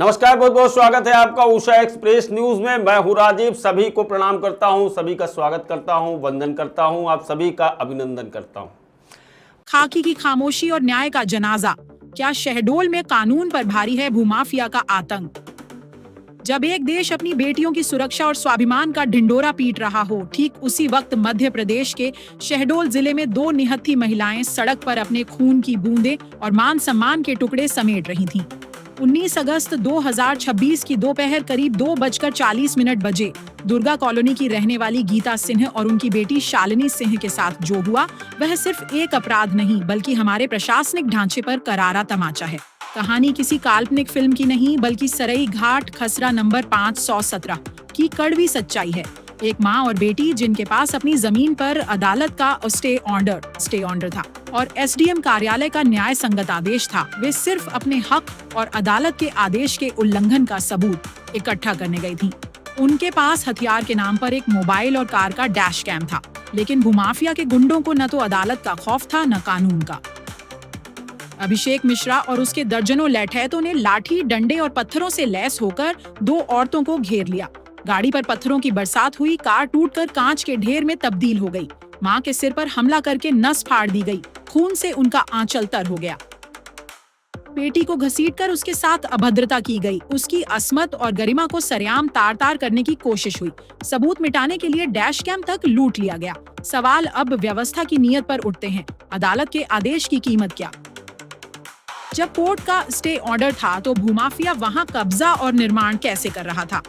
नमस्कार, बहुत बहुत स्वागत है आपका उषा एक्सप्रेस न्यूज में। मैं हूं राजीव, सभी को प्रणाम करता हूं, सभी का स्वागत करता हूं, वंदन करता हूं, आप सभी का अभिनंदन करता हूं। खाकी की खामोशी और न्याय का जनाजा। क्या शहडोल में कानून पर भारी है भूमाफिया का आतंक? जब एक देश अपनी बेटियों की सुरक्षा और स्वाभिमान का ढिंडोरा पीट रहा हो, ठीक उसी वक्त मध्य प्रदेश के शहडोल जिले में दो निहत्थी महिलाएं सड़क पर अपने खून की बूंदें और मान सम्मान के टुकड़े समेट रही थीं। 19 अगस्त 2026 की दोपहर करीब 2:40 बजे दुर्गा कॉलोनी की रहने वाली गीता सिंह और उनकी बेटी शालिनी सिंह के साथ जो हुआ वह सिर्फ एक अपराध नहीं बल्कि हमारे प्रशासनिक ढांचे पर करारा तमाचा है। कहानी किसी काल्पनिक फिल्म की नहीं बल्कि सरई घाट खसरा नंबर 517 की कड़वी सच्चाई है। एक माँ और बेटी जिनके पास अपनी जमीन पर अदालत का स्टे ऑर्डर था और एसडीएम कार्यालय का न्याय संगत आदेश था, वे सिर्फ अपने हक और अदालत के आदेश के उल्लंघन का सबूत इकट्ठा करने गई थीं। उनके पास हथियार के नाम पर एक मोबाइल और कार का डैश कैम था, लेकिन भूमाफिया के गुंडों को न तो अदालत का खौफ था न कानून का। अभिषेक मिश्रा और उसके दर्जनों लठैतों ने लाठी, डंडे और पत्थरों से लैस होकर दो औरतों को घेर लिया। गाड़ी पर पत्थरों की बरसात हुई, कार टूटकर कांच के ढेर में तब्दील हो गई। मां के सिर पर हमला करके नस फाड़ दी गई, खून से उनका आंचल तर हो गया। बेटी को घसीटकर उसके साथ अभद्रता की गई, उसकी अस्मत और गरिमा को सरेआम तार-तार करने की कोशिश हुई। सबूत मिटाने के लिए डैश कैम तक लूट लिया गया। सवाल अब व्यवस्था की नीयत पर उठते हैं, अदालत के आदेश की कीमत क्या? जब कोर्ट का स्टे ऑर्डर था तो भूमाफिया वहां कब्जा और निर्माण कैसे कर रहा था?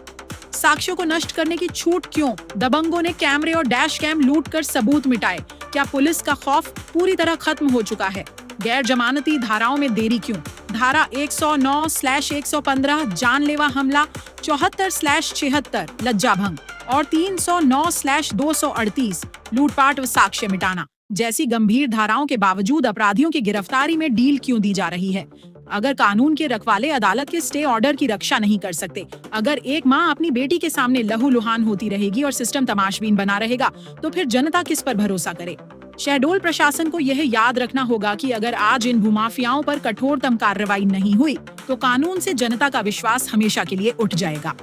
साक्ष्यों को नष्ट करने की छूट क्यों? दबंगों ने कैमरे और डैश कैम लूटकर सबूत मिटाए। क्या पुलिस का खौफ पूरी तरह खत्म हो चुका है? गैर जमानती धाराओं में देरी क्यों? धारा 109/115 जानलेवा हमला, 74/76 लज्जा भंग और 309/238 लूटपाट व साक्ष्य मिटाना जैसी गंभीर धाराओं के बावजूद अपराधियों की गिरफ्तारी में डील क्यों दी जा रही है? अगर कानून के रखवाले अदालत के स्टे ऑर्डर की रक्षा नहीं कर सकते, अगर एक माँ अपनी बेटी के सामने लहूलुहान होती रहेगी और सिस्टम तमाशबीन बना रहेगा, तो फिर जनता किस पर भरोसा करे? शहडोल प्रशासन को यह याद रखना होगा कि अगर आज इन भूमाफियाओं पर कठोरतम कार्रवाई नहीं हुई तो कानून से जनता का विश्वास हमेशा के लिए उठ जाएगा।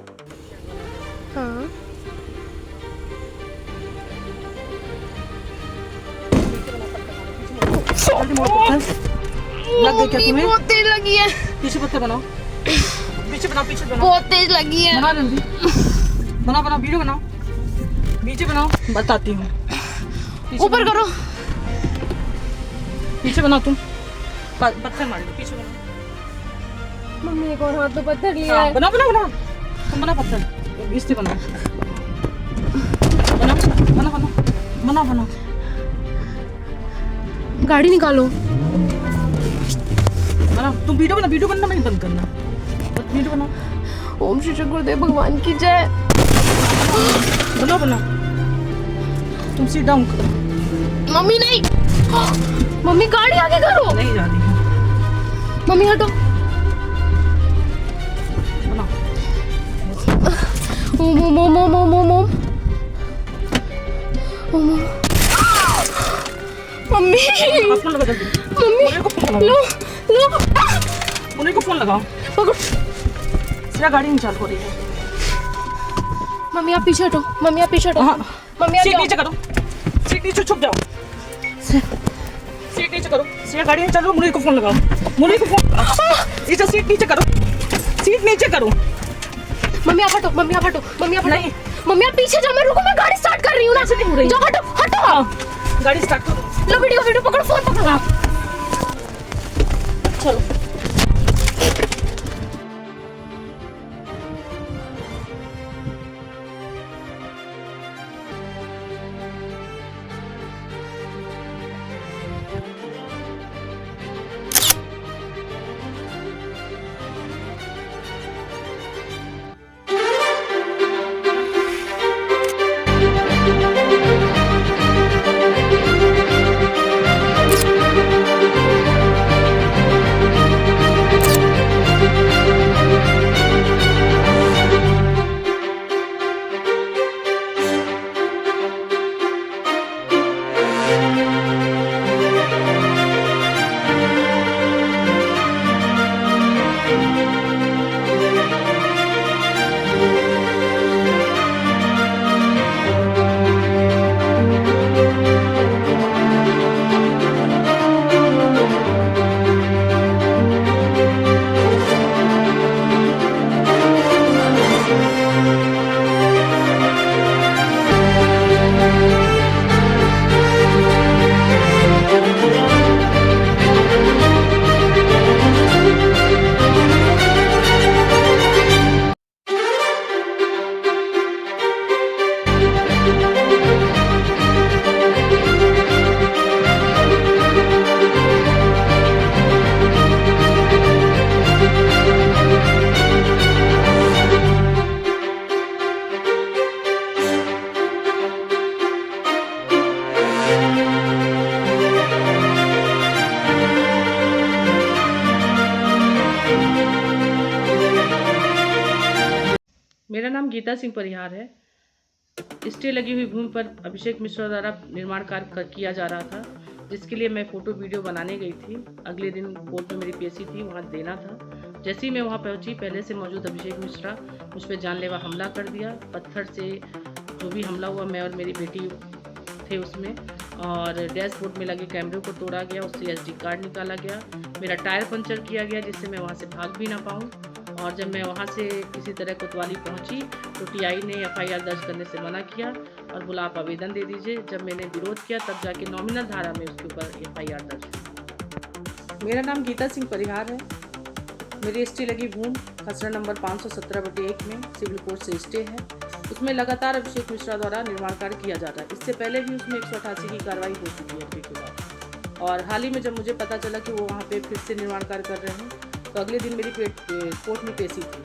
हाँ। लग गई क्या तुम्हें? बहुत तेज लगी है। पीछे पत्थर बनाओ, पीछे बनाओ, पीछे बनाओ। बहुत तेज लगी है। बना जल्दी, बनाओ वीडियो बनाओ, पीछे बनाओ, बताती हूँ। ऊपर करो, पीछे बनाओ तुम, पत्थर मार लो, पीछे बनाओ। मम्मी एक और हाथ तो पत्थर लिया है। बनाओ तुम बना पत्थर, इससे बनाओ, बनाओ। गाड़ी निकालो। बनाओ तुम, वीडियो बनना नहीं बंद करना, वीडियो बनाओ। ओम श्री गुरुदेव भगवान की जय। बनाओ तुम, सीट डाउन करो। मम्मी नहीं, मम्मी गाड़ी आगे करो। नहीं जा रही, मम्मी हटो। बनाओ। ओम। मम्मी फोन लगा जल्दी, मम्मी लो उन्हीं को फोन लगाओ। पकड़ो। सीधा गाड़ी नहीं चालू हो रही है। मम्मी आप पीछे हटो, हाँ। मम्मी आप सीट नीचे करो, सीट नीचे छुप जाओ, सीट नीचे करो, सीधा गाड़ी नहीं चालू, मुझे को फोन लगाओ, इसे सीट नीचे करो, सीट नीचे करो। मम्मी आप हटो। नहीं, मम्मी आप पीछे जाओ, मैं रुको, मैं गाड़ी स्टार्ट कर रही हूँ ना। ऐसे नहीं हो रही। जाओ, हटो। गाड़ी स्टार्ट करो। लो वीडियो पकड़ो, फोन पकड़ो। चलो। गीता सिंह परिहार है। स्टे लगी हुई भूमि पर अभिषेक मिश्रा द्वारा निर्माण कार्य किया जा रहा था, जिसके लिए मैं फ़ोटो वीडियो बनाने गई थी। अगले दिन कोर्ट में मेरी पेशी थी, वहाँ देना था। जैसे ही मैं वहाँ पहुँची, पहले से मौजूद अभिषेक मिश्रा मुझ पर जानलेवा हमला कर दिया। पत्थर से जो भी हमला हुआ, मैं और मेरी बेटी थे उसमें, और डैशबोर्ड में लगे कैमरे को तोड़ा गया, उससे SD कार्ड निकाला गया, मेरा टायर पंचर किया गया जिससे मैं वहाँ से भाग भी ना पाऊँ। और जब मैं वहाँ से किसी तरह कोतवाली पहुँची तो TI ने FIR दर्ज करने से मना किया और बोला आप आवेदन दे दीजिए। जब मैंने विरोध किया तब जाके नॉमिनल धारा में उसके ऊपर FIR दर्ज हुई। मेरा नाम गीता सिंह परिहार है। मेरी स्टे लगी भूमि खसरा नंबर 517/1 में सिविल कोर्ट से स्टे है। उसमें लगातार अभिषेक मिश्रा द्वारा निर्माण कार्य किया जा रहा है। इससे पहले भी उसमें 188 की कार्रवाई हो चुकी है अभी के बाद। और हाल ही में जब मुझे पता चला कि वो वहाँ पे फिर से निर्माण कार्य कर रहे हैं, तो अगले दिन मेरी कोर्ट में पेशी थी,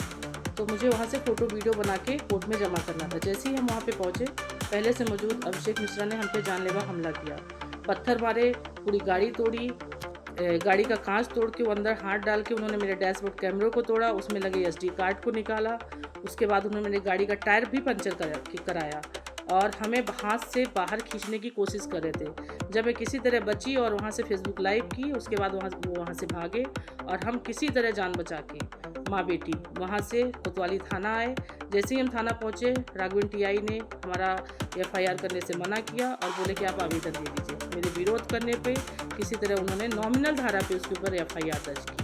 तो मुझे वहाँ से फ़ोटो वीडियो बना के कोर्ट में जमा करना था। जैसे ही हम वहाँ पे पहुँचे, पहले से मौजूद अभिषेक मिश्रा ने हम पे जानलेवा हमला किया, पत्थर मारे, पूरी गाड़ी तोड़ी, गाड़ी का कांच तोड़ के वो अंदर हाथ डाल के उन्होंने मेरे डैशबोर्ड कैमरे को तोड़ा, उसमें लगे SD कार्ड को निकाला। उसके बाद उन्होंने मेरी गाड़ी का टायर भी पंचर कराया और हमें हाथ से बाहर खींचने की कोशिश कर रहे थे। जब मैं किसी तरह बची और वहाँ से फेसबुक लाइव की, उसके बाद वहाँ से भागे और हम किसी तरह जान बचा के माँ बेटी वहाँ से कोतवाली थाना आए। जैसे ही हम थाना पहुँचे, राघवेंद्र TI ने हमारा FIR करने से मना किया और बोले कि आप आवेदन दे दीजिए। मेरे विरोध करने पे किसी तरह उन्होंने नॉमिनल धारा पे उसके ऊपर FIR दर्ज की।